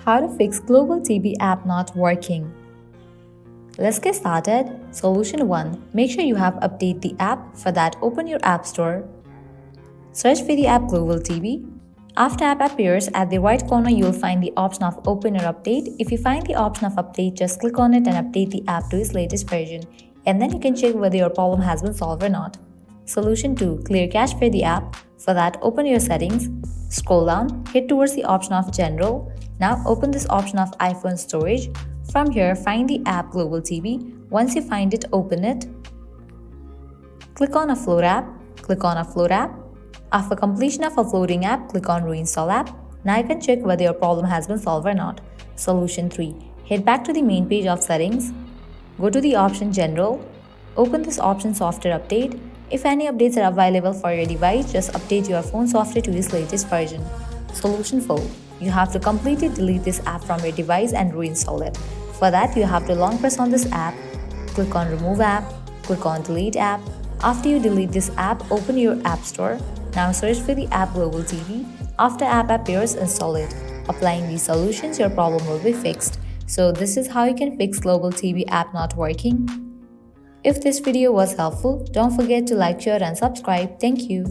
How to fix Global TV app not working. Let's get started. Solution 1. Make sure you have updated the app. For that, open your App Store. Search for the app Global TV. After app appears, at the right corner you'll find the option of Open or Update. If you find the option of Update, just click on it and update the app to its latest version. And then you can check whether your problem has been solved or not. Solution 2. Clear cache for the app. For that, open your settings. Scroll down, head towards the option of General. Now open this option of iPhone storage. From here, find the app Global TV. Once you find it, open it. Click on Upload app. Click on Upload app. After completion of uploading app, click on Reinstall app. Now you can check whether your problem has been solved or not. Solution 3. Head back to the main page of settings. Go to the option General. Open this option Software Update. If any updates are available for your device, just update your phone software to its latest version. Solution 4. You have to completely delete this app from your device and reinstall it. For that, you have to long press on this app, click on Remove app, click on Delete app. After you delete this app, open your App Store. Now search for the app Global TV. After app appears, install it. Applying these solutions, your problem will be fixed. So this is how you can fix Global TV app not working. If this video was helpful, don't forget to like, share and subscribe. Thank you.